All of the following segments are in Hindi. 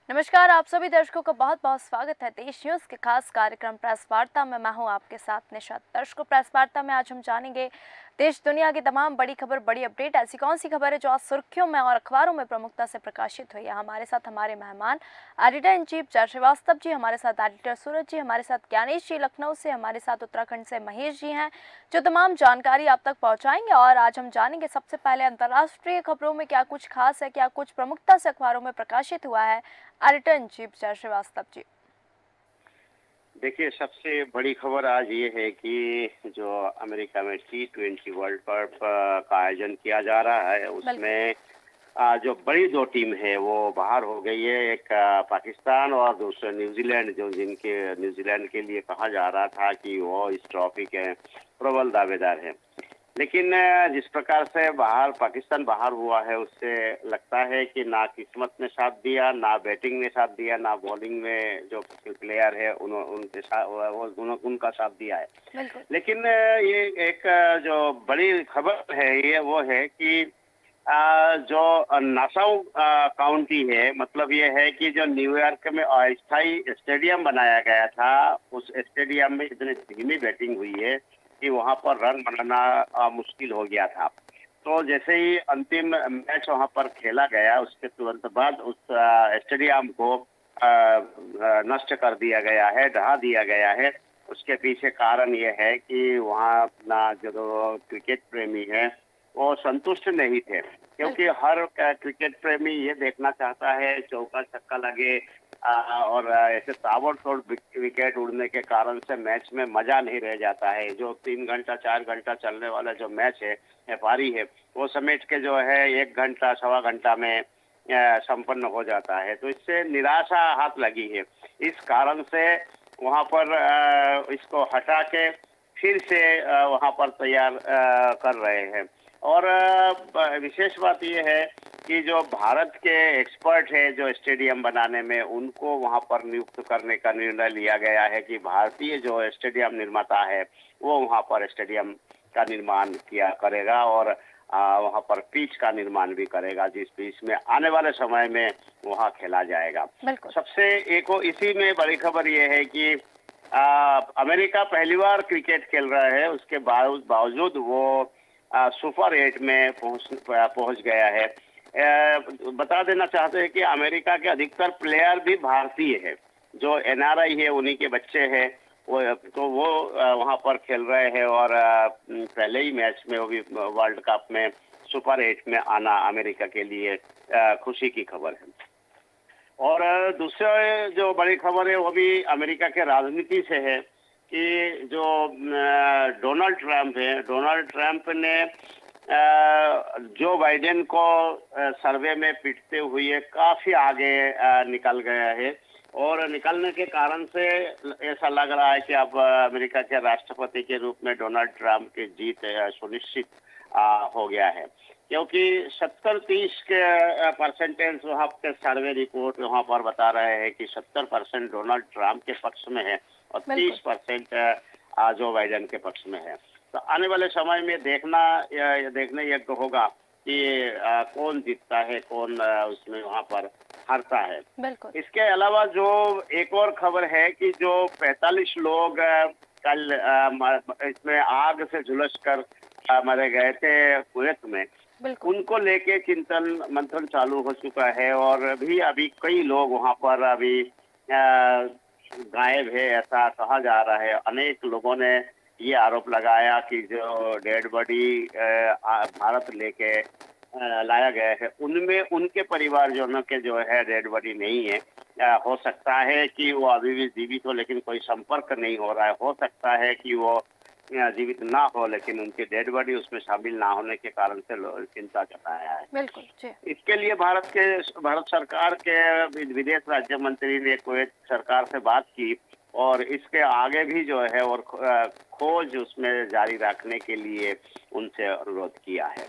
नमस्कार, आप सभी दर्शकों का बहुत बहुत स्वागत है देश न्यूज के खास कार्यक्रम प्रेस वार्ता में। मैं हूं आपके साथ निशा। दर्शकों, प्रेस वार्ता में आज हम जानेंगे देश दुनिया की तमाम बड़ी खबर, बड़ी अपडेट। ऐसी कौन सी खबर है जो आज सुर्खियों में और अखबारों में प्रमुखता से प्रकाशित हुई है। हमारे साथ हमारे मेहमान एडिटर इन चीफ जय श्रीवास्तव जी, हमारे साथ एडिटर सूरज जी, हमारे साथ ज्ञानेश जी लखनऊ से, हमारे साथ उत्तराखंड से महेश जी हैं, जो तमाम जानकारी आप तक पहुंचाएंगे। और आज हम जानेंगे सबसे पहले अंतर्राष्ट्रीय खबरों में क्या कुछ खास है, क्या कुछ प्रमुखता से अखबारों में प्रकाशित हुआ है। एडिटर इन चीफ जय श्रीवास्तव जी। देखिए, सबसे बड़ी खबर आज ये है कि जो अमेरिका में T20 वर्ल्ड कप का आयोजन किया जा रहा है, बिल्कुल। उसमें जो बड़ी दो टीम है वो बाहर हो गई है। एक पाकिस्तान और दूसरा न्यूजीलैंड, जो जिनके न्यूजीलैंड के लिए कहा जा रहा था कि वो इस ट्रॉफी के प्रबल दावेदार हैं। लेकिन जिस प्रकार से पाकिस्तान बाहर हुआ है, उससे लगता है कि ना किस्मत ने साथ दिया, ना बैटिंग ने साथ दिया, ना बॉलिंग में जो प्लेयर है उनके साथ उनका साथ दिया है। बिल्कुल। लेकिन ये एक जो बड़ी खबर है ये वो है कि जो नासाउ काउंटी है, मतलब ये है कि जो न्यूयॉर्क में अस्थायी स्टेडियम बनाया गया था, उस स्टेडियम में इतनी धीमी बैटिंग हुई है कि वहां पर रन बनाना मुश्किल हो गया था। तो जैसे ही अंतिम मैच वहां पर खेला गया, उसके तुरंत बाद उस स्टेडियम को नष्ट कर दिया गया है, ढहा दिया गया है। उसके पीछे कारण ये है कि वहाँ अपना जो क्रिकेट प्रेमी है वो संतुष्ट नहीं थे, क्योंकि बिल्कुल। हर क्रिकेट प्रेमी ये देखना चाहता है चौका छक्का लगे और ऐसे ताबड़तोड़ विकेट उड़ने के कारण से मैच में मजा नहीं रह जाता है। जो 3 घंटा 4 घंटा चलने वाला जो मैच है पारी है, वो समेट के जो है 1 घंटा सवा घंटा में संपन्न हो जाता है। तो इससे निराशा हाथ लगी है। इस कारण से वहां पर इसको हटा के फिर से वहां पर तैयार कर रहे हैं। और विशेष बात यह है कि जो भारत के एक्सपर्ट है जो स्टेडियम बनाने में, उनको वहां पर नियुक्त करने का निर्णय लिया गया है कि भारतीय जो स्टेडियम निर्माता है वो वहां पर स्टेडियम का निर्माण किया करेगा और वहां पर पिच का निर्माण भी करेगा, जिस पिच में आने वाले समय में वहां खेला जाएगा। बिल्कुल। सबसे एक इसी में बड़ी खबर यह है कि अमेरिका पहली बार क्रिकेट खेल रहा है, उसके बावजूद वो सुपर 8 में पहुंच गया है। बता देना चाहते हैं कि अमेरिका के अधिकतर प्लेयर भी भारतीय है, जो एनआरआई है, उन्हीं के बच्चे हैं। वो वहां पर खेल रहे हैं और पहले ही मैच में वो भी वर्ल्ड कप में सुपर 8 में आना अमेरिका के लिए खुशी की खबर है। और दूसरा जो बड़ी खबर है वो भी अमेरिका के राजनीति से है कि जो डोनाल्ड ट्रंप है, डोनाल्ड ट्रंप ने जो बाइडेन को सर्वे में पिटते हुए काफी आगे निकल गया है। और निकलने के कारण से ऐसा लग रहा है कि अब अमेरिका के राष्ट्रपति के रूप में डोनाल्ड ट्रंप की जीत सुनिश्चित हो गया है, क्योंकि 70-30 के परसेंटेज वहाँ के सर्वे रिपोर्ट वहाँ पर बता रहे हैं कि 70% डोनाल्ड ट्रंप के पक्ष में है और बिल्कुल। 30% जो बाइडेन के पक्ष में है। तो आने वाले समय में देखने योग्य होगा कि कौन जीतता है, कौन उसमें वहाँ पर हारता है। बिल्कुल। इसके अलावा जो एक और खबर है कि जो 45 लोग कल इसमें आग से झुलस कर मारे गए थे कुवैत में, बिल्कुल। उनको लेके चिंतन मंथन चालू हो चुका है। और भी अभी कई लोग वहां पर अभी गायब है, ऐसा कहा जा रहा है। अनेक लोगों ने ये आरोप लगाया कि जो डेड बॉडी भारत लेके लाया गया है, उनमें उनके परिवारजनों के जो है डेड बॉडी नहीं है। हो सकता है कि वो अभी भी जीवित हो, लेकिन कोई संपर्क नहीं हो रहा है। हो सकता है कि वो जीवित ना हो, लेकिन उनकी डेड बॉडी उसमें शामिल ना होने के कारण से चिंता जताया है। बिल्कुल जी। इसके लिए भारत सरकार के विदेश राज्य मंत्री ने कुवैत सरकार से बात की और इसके आगे भी जो है और खोज उसमें जारी रखने के लिए उनसे अनुरोध किया है।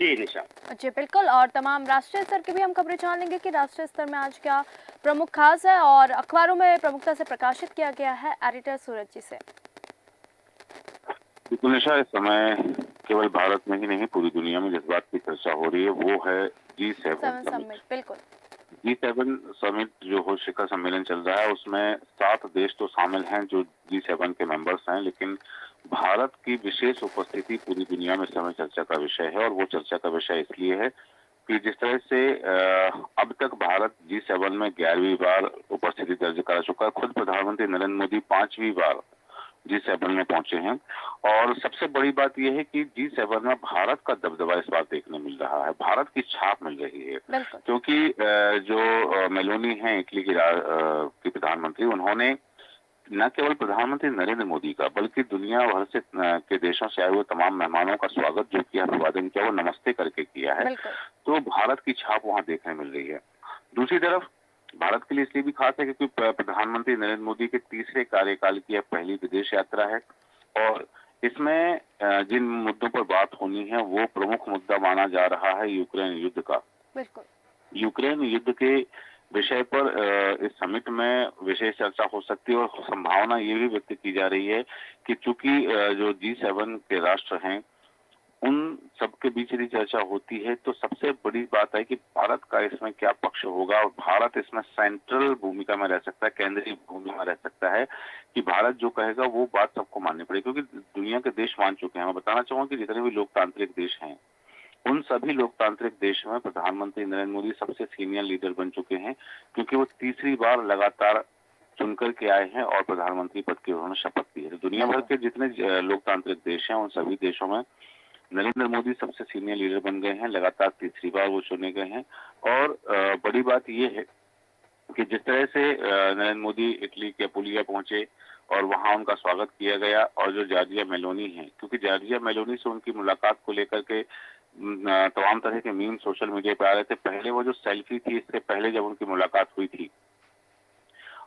जी निशा। जी बिल्कुल। और तमाम राष्ट्रीय स्तर की भी हम खबरें जान लेंगे कि राष्ट्रीय स्तर में आज क्या प्रमुख खास है और अखबारों में प्रमुखता से प्रकाशित किया गया है। एडिटर सूरज जी से। बिल्कुल निशा, इस समय केवल भारत में ही नहीं पूरी दुनिया में जिस बात की चर्चा हो रही है वो है G7 7 समिट। समिट। बिल्कुल। G7 समिट जो हो शिखर सम्मेलन चल रहा है उसमें 7 देश तो शामिल हैं जो G7 के मेंबर्स हैं, लेकिन भारत की विशेष उपस्थिति पूरी दुनिया में इस समय चर्चा का विषय है। और वो चर्चा का विषय इसलिए है कि जिस तरह से अब तक भारत G7 में 11वीं बार उपस्थिति दर्ज करा चुका है। खुद प्रधानमंत्री नरेंद्र मोदी 5वीं बार G7 में पहुंचे हैं। और सबसे बड़ी बात यह है कि G7 में भारत का दबदबा इस बार देखने मिल रहा है, भारत की छाप मिल रही है। क्योंकि जो मेलोनी है इटली की प्रधानमंत्री, उन्होंने न केवल प्रधानमंत्री नरेंद्र मोदी का बल्कि दुनिया भर से के देशों से आए हुए तमाम मेहमानों का स्वागत जो किया, अभिवादन किया, वो नमस्ते करके किया है। तो भारत की छाप वहां देखने मिल रही है। दूसरी तरफ भारत के लिए इसलिए भी खास है क्योंकि प्रधानमंत्री नरेंद्र मोदी के तीसरे कार्यकाल की यह पहली विदेश यात्रा है। और इसमें जिन मुद्दों पर बात होनी है वो प्रमुख मुद्दा माना जा रहा है यूक्रेन युद्ध का। यूक्रेन युद्ध के विषय पर इस समिट में विशेष चर्चा हो सकती है। और संभावना ये भी व्यक्त की जा रही है कि चूंकि जो G7 के राष्ट्र हैं उन सबके बीच यदि चर्चा होती है तो सबसे बड़ी बात है कि भारत का इसमें क्या पक्ष होगा। और भारत इसमें सेंट्रल भूमिका में रह सकता है, केंद्रीय भूमिका में रह सकता है कि भारत जो कहेगा वो बात सबको माननी पड़ेगी, क्योंकि दुनिया के देश मान चुके हैं। मैं बताना चाहूंगा कि जितने भी लोकतांत्रिक देश हैं उन सभी लोकतांत्रिक देशों में प्रधानमंत्री नरेंद्र मोदी सबसे सीनियर लीडर बन चुके हैं, क्योंकि वो तीसरी बार लगातार चुनकर के आए हैं और प्रधानमंत्री पद की उन्होंने शपथ ली है। दुनिया भर के जितने लोकतांत्रिक देश हैं उन सभी देशों में नरेंद्र मोदी सबसे सीनियर लीडर बन गए हैं, लगातार तीसरी बार वो चुने गए हैं। और बड़ी बात यह है कि जिस तरह से नरेंद्र मोदी इटली के अपुलिया पहुंचे और वहां उनका स्वागत किया गया, और जो जॉर्जिया मेलोनी है, क्योंकि जॉर्जिया मेलोनी से उनकी मुलाकात को लेकर के तमाम तरह के मीम सोशल मीडिया पे आ रहे थे। पहले वो जो सेल्फी थी, इससे पहले जब उनकी मुलाकात हुई थी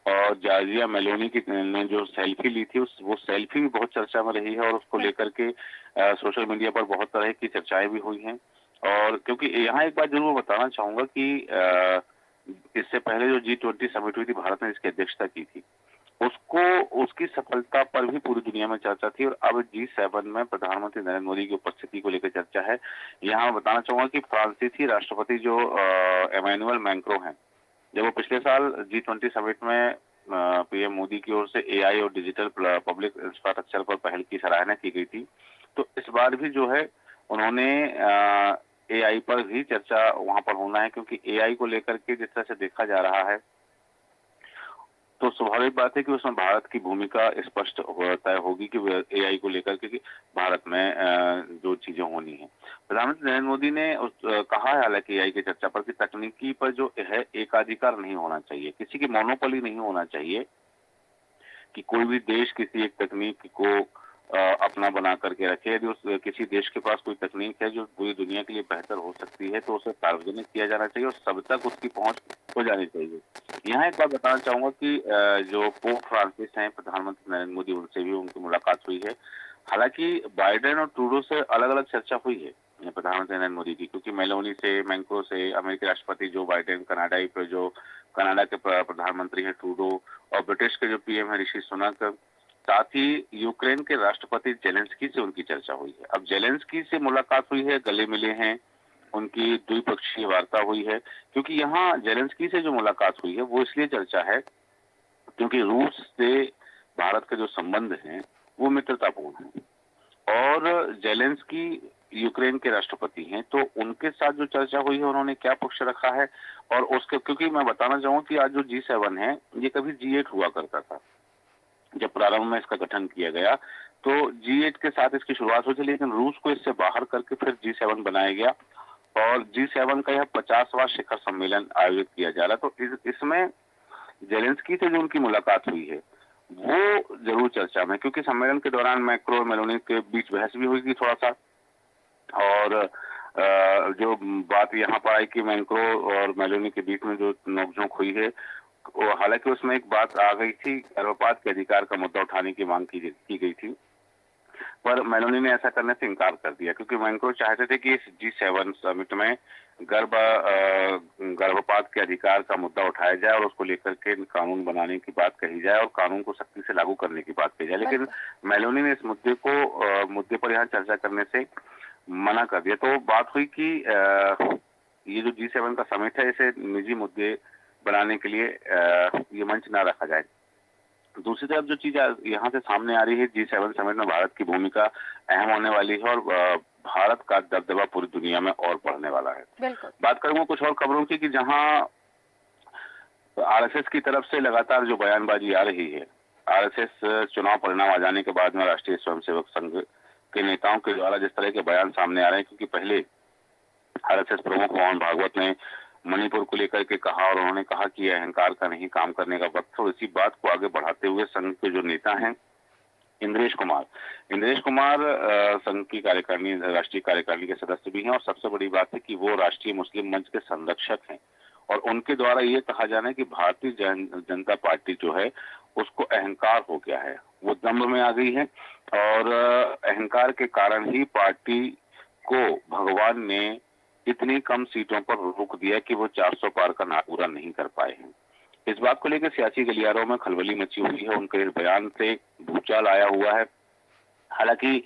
और जॉर्जिया मेलोनी की ने जो सेल्फी ली थी वो सेल्फी भी बहुत चर्चा में रही है। और उसको लेकर के सोशल मीडिया पर बहुत तरह की चर्चाएं भी हुई हैं। और क्योंकि यहाँ एक बात जरूर बताना चाहूंगा कि इससे पहले जो G20 समिट हुई थी, भारत ने इसकी अध्यक्षता की थी, उसकी सफलता पर भी पूरी दुनिया में चर्चा थी। और अब G7 में प्रधानमंत्री नरेंद्र मोदी की उपस्थिति को लेकर चर्चा है। यहाँ मैं बताना चाहूंगा कि फ्रांसीसी राष्ट्रपति जो एमेनुअल मैक्रों हैं, जब वो पिछले साल G20 समिट में पीएम मोदी की ओर से एआई और डिजिटल पब्लिक इंफ्रास्ट्रक्चर पर पहल की सराहना की गई थी, तो इस बार भी जो है उन्होंने एआई पर भी चर्चा वहां पर होना है, क्योंकि एआई को लेकर के जिस तरह से देखा जा रहा है तो स्वाभाविक बात है कि उसमें भारत की भूमिका स्पष्ट तय होगी कि एआई को लेकर के भारत में जो चीजें होनी है। प्रधानमंत्री नरेंद्र मोदी ने कहा है हालांकि एआई की चर्चा पर कि तकनीकी पर जो है एकाधिकार नहीं होना चाहिए, किसी की मोनोपोली नहीं होना चाहिए कि कोई भी देश किसी एक तकनीक को अपना बना करके रखे। यदि उस किसी देश के पास कोई तकनीक है जो पूरी दुनिया के लिए बेहतर हो सकती है तो उसे सार्वजनिक किया जाना चाहिए और सब तक उसकी पहुंच हो जानी चाहिए। यहाँ एक बात बताना चाहूंगा कि जो पोप फ्रांसिस हैं, प्रधानमंत्री नरेंद्र मोदी, उनसे भी उनकी मुलाकात हुई है। हालांकि बाइडेन और ट्रूडो से अलग अलग चर्चा हुई है प्रधानमंत्री नरेंद्र मोदी की, क्योंकि मेलोनी से, मैक्रों से, अमेरिकी राष्ट्रपति जो बाइडेन, कनाडा के प्रधानमंत्री हैं ट्रूडो, और ब्रिटिश के जो पीएम है ऋषि सुनक, साथ ही यूक्रेन के राष्ट्रपति जेलेंस्की से उनकी चर्चा हुई है। अब जेलेंस्की से मुलाकात हुई है, गले मिले हैं, उनकी द्विपक्षीय वार्ता हुई है। क्योंकि यहाँ जेलेंस्की से जो मुलाकात हुई है वो इसलिए चर्चा है क्योंकि रूस से भारत के जो संबंध हैं वो मित्रतापूर्ण हैं और जेलेंस्की यूक्रेन के राष्ट्रपति हैं, तो उनके साथ जो चर्चा हुई है उन्होंने क्या पक्ष रखा है। और उसके, क्योंकि मैं बताना चाहूंगा कि आज जो G7 है ये कभी G8 हुआ करता था। जब प्रारंभ में इसका गठन किया गया तो G8 के साथ इसकी शुरुआत हुई थी, लेकिन रूस को इससे बाहर करके फिर G7 बनाया गया और G7 का यह 50वां शिखर सम्मेलन आयोजित किया जा रहा है। तो इसमें जेलेंस्की से जो उनकी मुलाकात हुई है वो जरूर चर्चा में, क्योंकि सम्मेलन के दौरान मैक्रो और मेलोनी के बीच बहस भी हुई थी थोड़ा सा। और जो बात यहाँ पर आई कि मैक्रो और मेलोनी के बीच में जो नोकझोंक हुई है, हालांकि उसमें एक बात आ गई थी, गर्भपात के अधिकार का मुद्दा उठाने की मांग की गई थी, पर मेलोनी ने ऐसा करने से इनकार कर दिया, क्योंकि मैक्रो चाहते थे कि इस G7 समिट में गर्भपात के अधिकार का मुद्दा उठाया जाए और उसको लेकर के कानून बनाने की बात कही जाए और कानून को सख्ती से लागू करने की बात कही जाए। लेकिन मेलोनी ने इस मुद्दे पर यहाँ चर्चा करने से मना कर दिया। तो बात हुई कि ये जो G7 का समिट है इसे निजी मुद्दे बनाने के लिए ये मंच ना रखा जाए। दूसरी तरफ जो चीज यहाँ से सामने आ रही है, G7 समिट में भारत की भूमिका अहम होने वाली है और भारत का दबदबा पूरी दुनिया में और बढ़ने वाला है। बिल्कुल। बात करूंगा कुछ और खबरों की कि जहां आरएसएस की तरफ से लगातार जो बयानबाजी आ रही है, आरएसएस चुनाव परिणाम आ जाने के बाद में राष्ट्रीय स्वयंसेवक संघ के नेताओं के द्वारा जिस तरह के बयान सामने आ रहे हैं, क्योंकि पहले आरएसएस प्रमुख मोहन भागवत ने मणिपुर को लेकर के कहा और उन्होंने कहा कि यह अहंकार का नहीं, काम करने का वक्त है। और इसी बात को आगे बढ़ाते हुए संघ के जो नेता हैं इंद्रेश कुमार संघ की कार्यकारिणी, राष्ट्रीय कार्यकारिणी के सदस्य भी हैं और सबसे बड़ी बात है कि वो राष्ट्रीय मुस्लिम मंच के संरक्षक हैं और उनके द्वारा ये कहा जाना है कि भारतीय जनता पार्टी जो है उसको अहंकार हो गया है, वो दम्भ में आ गई है और अहंकार के कारण ही पार्टी को भगवान ने इतनी कम सीटों पर रोक दिया कि वो 400 पार का नारा पूरा नहीं कर पाए हैं। इस बात को लेकर सियासी गलियारों में खलबली मची हुई है। उनके इस बयान से भूचाल आया हुआ है। हालांकि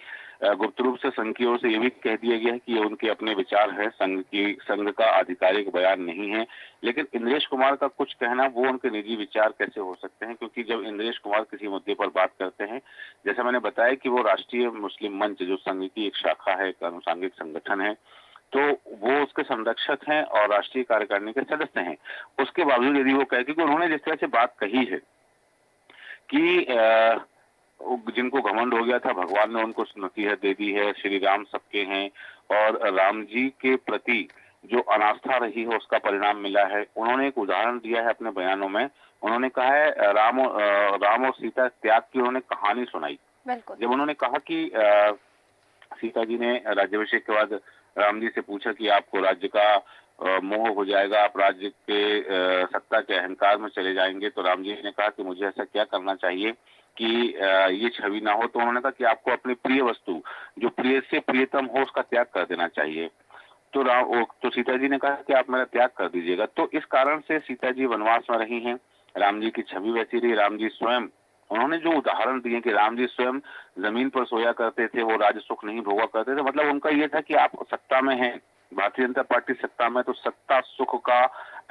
गुप्त रूप से संघ की ओर से ये भी कह दिया गया है कि ये उनके अपने विचार है, संघ का आधिकारिक बयान नहीं है। लेकिन इंद्रेश कुमार का कुछ कहना, वो उनके निजी विचार कैसे हो सकते हैं, क्योंकि जब इंद्रेश कुमार किसी मुद्दे पर बात करते हैं, जैसा मैंने बताया कि वो राष्ट्रीय मुस्लिम मंच जो संघ की एक शाखा है, एक अनुसांगिक संगठन है, तो वो उसके संरक्षक हैं और राष्ट्रीय कार्यकारिणी के सदस्य हैं। उसके बावजूद यदि वो कहे, क्योंकि उन्होंने जिस तरह से बात कही है कि जिनको घमंड हो गया था, भगवान ने उनको नसीहत दे दी है, श्री राम सबके हैं और राम जी के प्रति जो अनास्था रही है उसका परिणाम मिला है। उन्होंने एक उदाहरण दिया है अपने बयानों में। उन्होंने कहा है राम और सीता त्याग की उन्होंने कहानी सुनाई। जब उन्होंने कहा कि सीता जी ने राज्याभिषेक के बाद राम जी से पूछा कि आपको राज्य का मोह हो जाएगा, आप राज्य के सत्ता के अहंकार में चले जाएंगे, तो राम जी ने कहा कि मुझे ऐसा क्या करना चाहिए कि ये छवि ना हो। तो उन्होंने कहा कि आपको अपनी प्रिय वस्तु, जो प्रिय से प्रियतम हो, उसका त्याग कर देना चाहिए। तो सीता जी ने कहा कि आप मेरा त्याग कर दीजिएगा। तो इस कारण से सीता जी वनवास में रही हैं, राम जी की छवि वैसी रही। राम जी स्वयं, उन्होंने जो उदाहरण दिए कि राम जी स्वयं जमीन पर सोया करते थे, वो राज सुख नहीं भोगा करते थे। मतलब उनका ये था कि आप सत्ता में हैं, भारतीय जनता पार्टी सत्ता में, तो सत्ता सुख का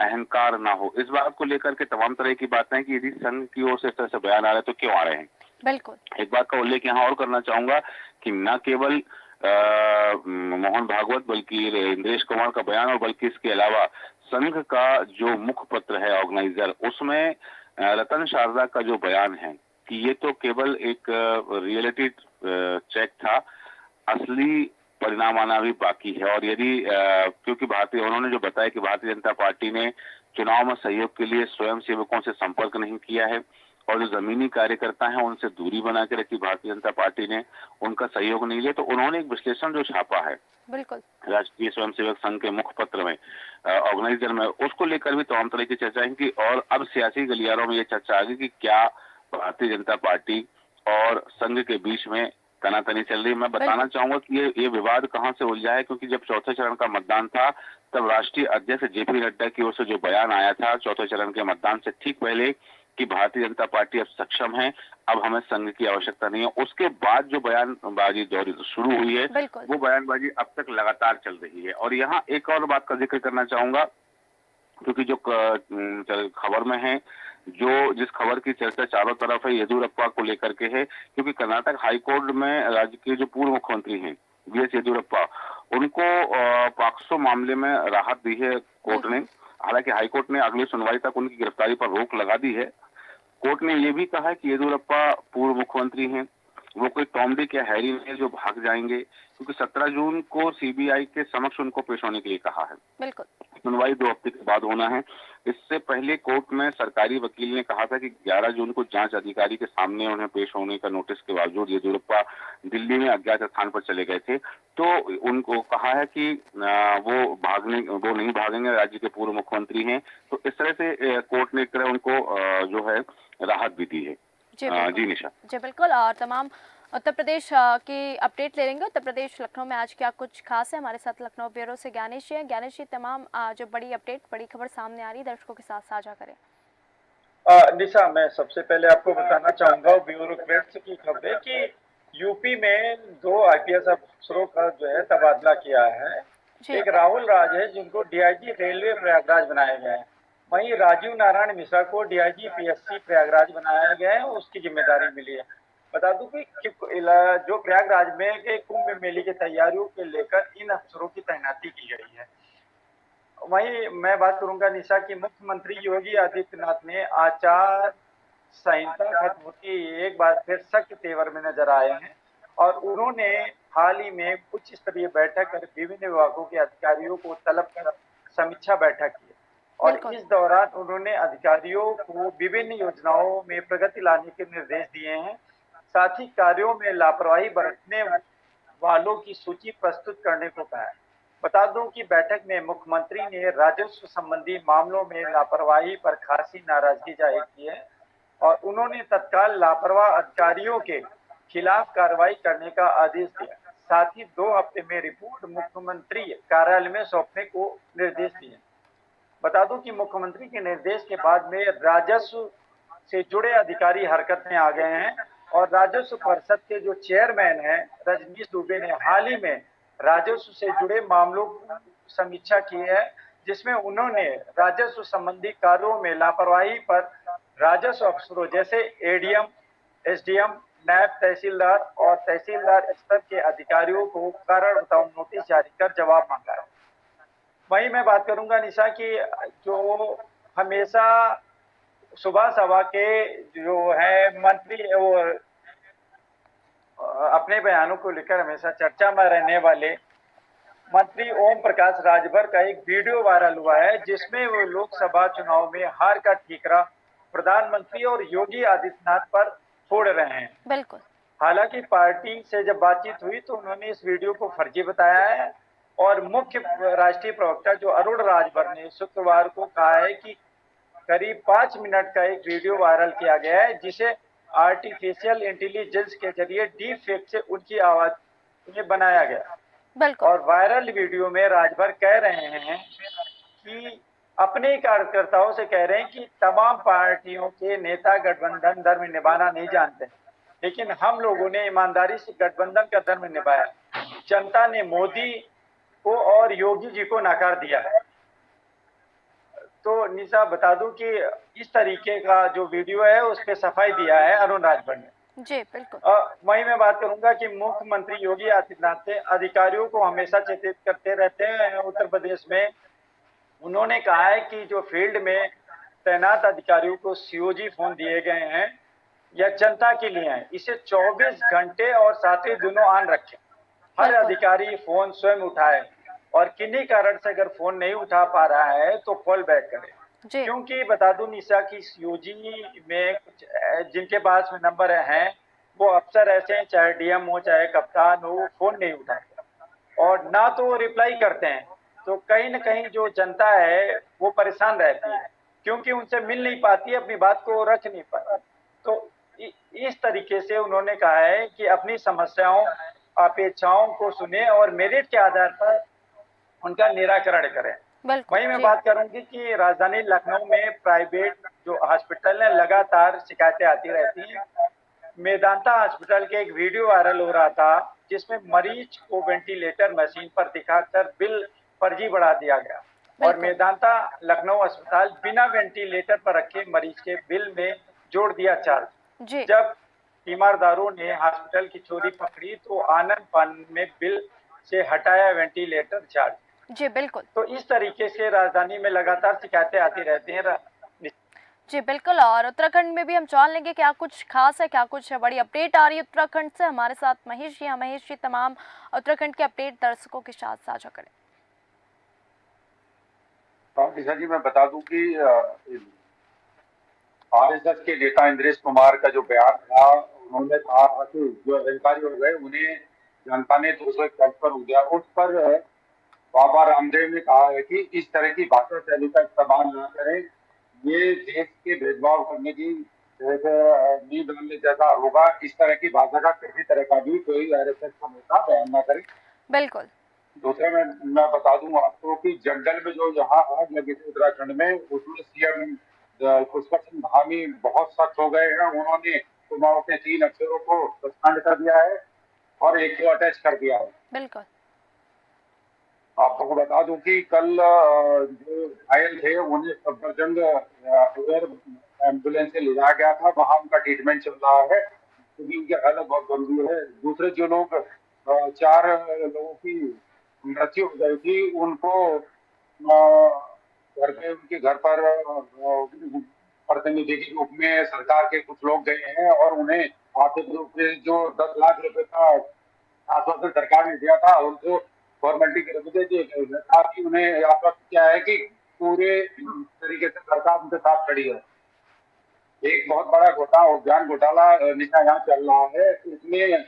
अहंकार ना हो। इस बात को लेकर के तमाम तरह की बातें हैं कि यदि संघ की ओर से इस तरह से बयान आ रहे हैं तो क्यों आ रहे हैं। बिल्कुल। एक बात का उल्लेख यहाँ और करना चाहूंगा कि न केवल मोहन भागवत बल्कि इंद्रेश कुमार का बयान, और बल्कि इसके अलावा संघ का जो मुखपत्र है ऑर्गेनाइजर, उसमें रतन शारदा का जो बयान है कि ये तो केवल एक रियलिटी चेक था, असली परिणाम आना भी बाकी है। और यदि क्योंकि उन्होंने जो बताया कि भारतीय जनता पार्टी ने चुनाव में सहयोग के लिए स्वयं सेवकों से संपर्क नहीं किया है और जो जमीनी कार्यकर्ता हैं उनसे दूरी बना के रखी भारतीय जनता पार्टी ने, उनका सहयोग नहीं लिया। तो उन्होंने एक विश्लेषण जो छापा है बिल्कुल राष्ट्रीय स्वयंसेवक संघ के मुखपत्र में, ऑर्गेनाइजर में, उसको लेकर भी तमाम तरह की चर्चा की। और अब सियासी गलियारों में ये चर्चा आ गई कि क्या भारतीय जनता पार्टी और संघ के बीच में तनातनी चल रही है। मैं बताना चाहूंगा कि ये विवाद कहां से उलझा है, क्योंकि जब चौथे चरण का मतदान था तब राष्ट्रीय अध्यक्ष जेपी नड्डा की ओर से जो बयान आया था चौथे चरण के मतदान से ठीक पहले कि भारतीय जनता पार्टी अब सक्षम है, अब हमें संघ की आवश्यकता नहीं है, उसके बाद जो बयानबाजी दौर शुरू हुई है वो बयानबाजी अब तक लगातार चल रही है। और यहाँ एक और बात का जिक्र करना चाहूंगा, क्योंकि जो खबर में है, जो जिस खबर की चर्चा चारों तरफ है येदियुरप्पा को लेकर के है, क्योंकि कर्नाटक हाईकोर्ट में राज्य के जो पूर्व मुख्यमंत्री हैं बीएस येदियुरप्पा, उनको पॉक्सो मामले में राहत दी है कोर्ट ने। हालांकि हाईकोर्ट ने अगली सुनवाई तक उनकी गिरफ्तारी पर रोक लगा दी है। कोर्ट ने यह भी कहा है कि येदियुरप्पा पूर्व मुख्यमंत्री हैं, वो कोई टॉम डिक या हैरी नहीं जो भाग जाएंगे, क्योंकि 17 जून को सीबीआई के समक्ष उनको पेश होने के लिए कहा है। बिल्कुल। सुनवाई 2 हफ्ते के बाद होना है। इससे पहले कोर्ट में सरकारी वकील ने कहा था कि 11 जून को जांच अधिकारी के सामने उन्हें पेश होने का नोटिस के बावजूद येदियुरप्पा दिल्ली में अज्ञात स्थान पर चले गए थे, तो उनको कहा है कि वो नहीं भागेंगे, राज्य के पूर्व मुख्यमंत्री हैं। तो इस तरह से कोर्ट ने एक तरह उनको जो है राहत भी दी है। जी निशा। जी बिल्कुल। और तमाम उत्तर प्रदेश की अपडेट ले लेंगे। उत्तर प्रदेश लखनऊ में आज क्या कुछ खास है, हमारे साथ लखनऊ ब्यूरो से ज्ञानेश जी हैं। ज्ञानेश जी, तमाम जो बड़ी अपडेट, बड़ी खबर सामने आ रही है, दर्शकों के साथ साझा करें। निशा, मैं सबसे पहले आपको बताना चाहूंगा ब्यूरोक्रेट्स की खबर है कि यूपी में 2 IPS अफसरों का जो है तबादला किया है। जी एक राहुल राज है जिनको डीआईजी रेलवे प्रयागराज बनाया गया है। वहीं राजीव नारायण मिश्रा को डीआईजी पीएससी प्रयागराज बनाया गया है, उसकी जिम्मेदारी मिली है। बता दूं कि जो प्रयागराज में के कुंभ मेले की तैयारियों के लेकर इन अफसरों की तैनाती की गई है। वहीं मैं बात करूंगा निशा की मुख्यमंत्री योगी आदित्यनाथ ने आचार संहिता खत्म होती एक बार फिर सख्त तेवर में नजर आए हैं और उन्होंने हाल ही में उच्च स्तरीय बैठक कर विभिन्न विभागों के अधिकारियों को तलब कर समीक्षा बैठक की और बिल्कुल। इस दौरान उन्होंने अधिकारियों को विभिन्न योजनाओं में प्रगति लाने के निर्देश दिए हैं। साथ ही कार्यों में लापरवाही बरतने वालों की सूची प्रस्तुत करने को कहा है। बता दूं कि बैठक में मुख्यमंत्री ने राजस्व संबंधी मामलों में लापरवाही पर खासी नाराजगी जाहिर की है और उन्होंने तत्काल लापरवाह अधिकारियों के खिलाफ कार्रवाई करने का आदेश दिया। साथ ही 2 हफ्ते में रिपोर्ट मुख्यमंत्री कार्यालय में सौंपने को निर्देश दिए। बता दूं कि मुख्यमंत्री के निर्देश के बाद में राजस्व से जुड़े अधिकारी हरकत में आ गए हैं और राजस्व परिषद के जो चेयरमैन हैं रजनीश दुबे ने हाल ही में राजस्व से जुड़े मामलों की समीक्षा की है, जिसमें उन्होंने राजस्व संबंधी कार्यों में लापरवाही पर राजस्व अफसरों जैसे एडीएम, एसडीएम, नायब तहसीलदार और तहसीलदार स्तर के अधिकारियों को कारण बताओ नोटिस जारी कर जवाब मांगा है। वहीं मैं बात करूंगा निशा की जो हमेशा सुबह सभा के जो है मंत्री वो अपने बयानों को लेकर हमेशा चर्चा में रहने वाले मंत्री ओम प्रकाश राजभर का एक वीडियो वायरल हुआ है, जिसमें वो लोकसभा चुनाव में हार का ठीकरा प्रधानमंत्री और योगी आदित्यनाथ पर फोड़ रहे हैं। बिल्कुल। हालांकि पार्टी से जब बातचीत हुई तो उन्होंने इस वीडियो को फर्जी बताया है और मुख्य राष्ट्रीय प्रवक्ता जो अरुण राजभर ने शुक्रवार को कहा है कि करीब 5 मिनट का एक वीडियो वायरल किया गया है, जिसे आर्टिफिशियल इंटेलिजेंस के जरिए डीप फेक से उनकी आवाज में बनाया गया बिल्कुल। और वायरल वीडियो में राजभर कह रहे हैं कि अपने कार्यकर्ताओं से कह रहे हैं कि तमाम पार्टियों के नेता गठबंधन धर्म निभाना नहीं जानते, लेकिन हम लोगों ने ईमानदारी से गठबंधन का धर्म निभाया। जनता ने मोदी को और योगी जी को नकार दिया है। तो निशा बता दूं कि इस तरीके का जो वीडियो है उस पे सफाई दिया है अरुण राजभर ने। जी बिल्कुल। वहीं मैं बात करूंगा कि मुख्यमंत्री योगी आदित्यनाथ ने अधिकारियों को हमेशा चेतित करते रहते हैं उत्तर प्रदेश में। उन्होंने कहा है कि जो फील्ड में तैनात अधिकारियों को सीओजी फोन दिए गए हैं या जनता के लिए हैं, इसे 24 घंटे और 7 दिनों ऑन रखें। हर बिल्कुल। अधिकारी फोन स्वयं उठाए और किन्हीं कारण से अगर फोन नहीं उठा पा रहा है तो कॉल बैक करे। जी क्योंकि बता दूं निशा की सीओजी में कुछ जिनके पास में नंबर हैं वो अफसर ऐसे हैं, चाहे डीएम हो चाहे कप्तान हो, फोन नहीं उठाते और ना तो वो रिप्लाई करते हैं। तो कहीं न कहीं जो जनता है वो परेशान रहती है क्योंकि उनसे मिल नहीं पाती, अपनी बात को रख नहीं पाती। तो इस तरीके से उन्होंने कहा है कि अपनी समस्याओं, अपेक्षाओं को सुने और मेरिट के आधार पर उनका निराकरण करें। बिल्कुल। वहीं मैं जी बात करूंगी कि राजधानी लखनऊ में प्राइवेट जो हॉस्पिटल है लगातार शिकायतें आती रहती हैं। मेदांता हॉस्पिटल के एक वीडियो वायरल हो रहा था जिसमें मरीज को वेंटिलेटर मशीन पर दिखाकर बिल फर्जी बढ़ा दिया गया और बिल्कुल। मेदांता लखनऊ अस्पताल बिना वेंटिलेटर पर रखे मरीज के बिल में जोड़ दिया चार्ज। जी जब तीमारदारों ने हॉस्पिटल की चोरी पकड़ी तो आनंद फानन में बिल से हटाया वेंटिलेटर चार्ज। जी बिल्कुल। तो इस तरीके से राजधानी में लगातार शिकायतें आती रहती हैं। जी बिल्कुल। और उत्तराखंड में भी हम जान लेंगे क्या कुछ खास है, क्या कुछ बड़ी अपडेट आ रही है उत्तराखंड से। हमारे साथ महेश जी हैं। महेश जी, तमाम उत्तराखंड के अपडेट दर्शकों के साथ साझा करें। निशा जी, मैं बता दूं कि आरएसएस के नेता इंद्रेश कुमार का जो बयान था, उन्होंने कहा था कि जो अधिकारी हो गए उन्हें जनता ने 261 पर दिया। उस पर बाबा रामदेव ने कहा है कि इस तरह की भाषा शैली का इस्तेमाल न करें, ये देश के भेदभाव करने की नींव डालने जैसा होगा। इस तरह की भाषा का किसी तरह का भी कोई आरएसएस का नेता बयान न करे। बिल्कुल। दूसरा मैं बता दूं आपको कि जंगल में जो यहाँ आग लगी थी उत्तराखंड में, उसमें सीएम पुष्कर सिंह धामी बहुत सख्त हो गए हैं। उन्होंने कुमाऊं के 3 अफसरों को सस्पेंड कर दिया है और एक को अटैच कर दिया है। बिल्कुल। आपको बता दूं कि कल जो घायल थे उन्हें सफदरजंग एयर एम्बुलेंस से ले जाया गया था, वहां उनका ट्रीटमेंट चल रहा है क्योंकि उनकी हालत बहुत गंभीर है। दूसरे जो लोग 4 लोगों की मृत्यु हो गई थी उनको घर पे उनके घर पर प्रतिनिधि के रूप में सरकार के कुछ लोग गए हैं और उन्हें आर्थिक रूप से जो 10 लाख रुपए का आश्वासन सरकार ने दिया था उनको फॉर्मेलिटी के रूप में दिए गए हैं, ताकि उन्हें आश्वस्त किया है कि पूरे तरीके से सरकार उनके साथ खड़ी है। एक बहुत बड़ा उद्यान घोटाला निशा यहाँ चल रहा है। इसमें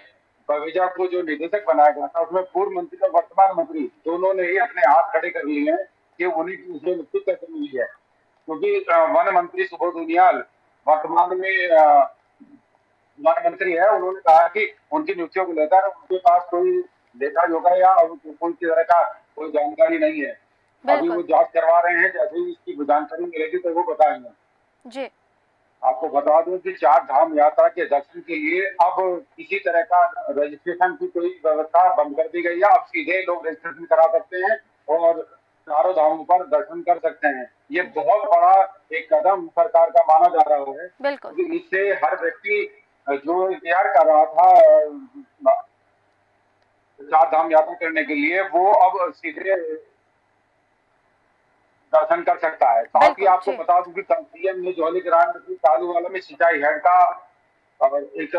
बवेजा को जो निदेशक बनाया गया था उसमें पूर्व मंत्री और वर्तमान मंत्री दोनों ने ही अपने हाथ खड़े कर लिए हैं कि उन्हीं की उसे नियुक्ति कैसे मिली है, क्योंकि वन मंत्री सुबोध उनियाल वर्तमान में वन मंत्री है। उन्होंने कहा कि उनकी नियुक्तियों को लेकर उनके पास कोई लेखा जोखा या कोई तरह का कोई जानकारी नहीं है। अभी वो बिल्कुल जांच करवा रहे हैं, जैसे ही इसकी जानकारी मिलेगी तो वो बताएंगे। जी। आपको बता दूं कि 4 धाम यात्रा के दर्शन के लिए अब किसी तरह का रजिस्ट्रेशन की कोई व्यवस्था बंद कर दी गई है। अब सीधे लोग रजिस्ट्रेशन करा सकते हैं और चारों धामों पर दर्शन कर सकते हैं। ये बहुत बड़ा एक कदम सरकार का माना जा रहा है, बिल्कुल क्योंकि इससे हर व्यक्ति जो इंतजार कर रहा था 4 धाम यात्रा करने के लिए, वो अब सीधे दर्शन कर सकता है। साथ ही बिल्कुल आपको जी। बता दूं कि कल सीएम ने जौली ग्राम में कालूवाला में सिंचाई हेड का एक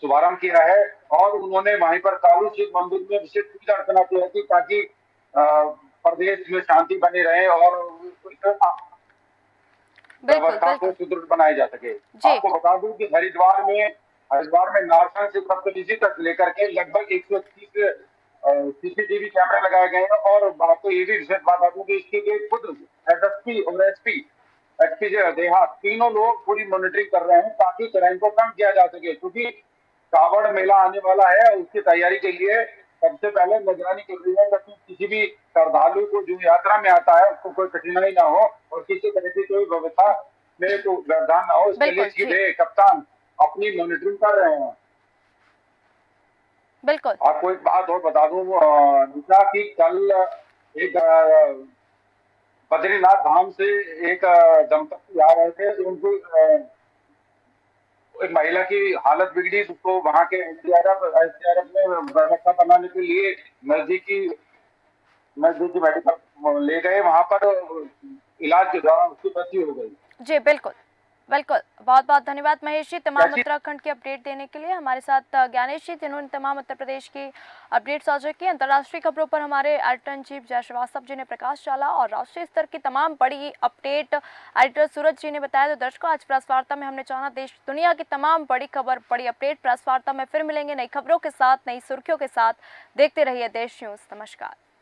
शुभारंभ किया है और उन्होंने वहीं पर कालू शिव मंदिर में विशेष पूजा अर्चना की थी, ताकि प्रदेश में शांति बनी रहे और बिल्कुल व्यवस्था को बिल्कुल सुदृढ़ बनाया जा सके। जी। आपको बता दूं कि हरिद्वार में नारसन से सप्तऋषि तक लेकर के लगभग 130 सीसीटीवी कैमरे लगाए गए हैं और आपको ये भी विशेष बात दूं कि इसके लिए खुद एसएसपी और एसपी देहात तीनों लोग पूरी मॉनिटरिंग कर रहे हैं, ताकि क्राइम को कम किया जा सके। क्योंकि कावड़ मेला आने वाला है, उसकी तैयारी के लिए सबसे पहले निगरानी कर रही है ताकि किसी भी श्रद्धालु को जो यात्रा में आता है उसको कोई कठिनाई ना हो और किसी तरह की कोई व्यवस्था में तो व्यवधान ना हो। इसके लिए बिल्कुल जी। सीधे कप्तान अपनी मॉनिटरिंग कर रहे हैं। बिल्कुल आपको एक बात और बता दूं निशा, कि कल एक बद्रीनाथ धाम से एक दंपत्ति आ रहे थे, उनको एक महिला की हालत बिगड़ी, उसको वहां के एसडीआरएफ में व्यवस्था बनाने के लिए नजदीकी मेडिकल ले गए। वहां पर इलाज के दौरान उसकी मृत्यु हो गई। जी। बिल्कुल बिल्कुल बहुत बहुत धन्यवाद महेश जी तमाम कैसी उत्तराखंड की अपडेट देने के लिए। हमारे साथ ज्ञानेश जी जिन्होंने तमाम उत्तर प्रदेश की अपडेट साझा की। अंतर्राष्ट्रीय खबरों पर हमारे एडिटर इन चीफ जय श्रीवास्तव जी ने प्रकाश डाला और राष्ट्रीय स्तर की तमाम बड़ी अपडेट एडिटर सूरज जी ने बताया। तो दर्शकों, आज प्रेस वार्ता में हमने जाना देश दुनिया की तमाम बड़ी खबर, बड़ी अपडेट। प्रेस वार्ता में फिर मिलेंगे नई खबरों के साथ, नई सुर्खियों के साथ। देखते रहिए देश न्यूज़। नमस्कार।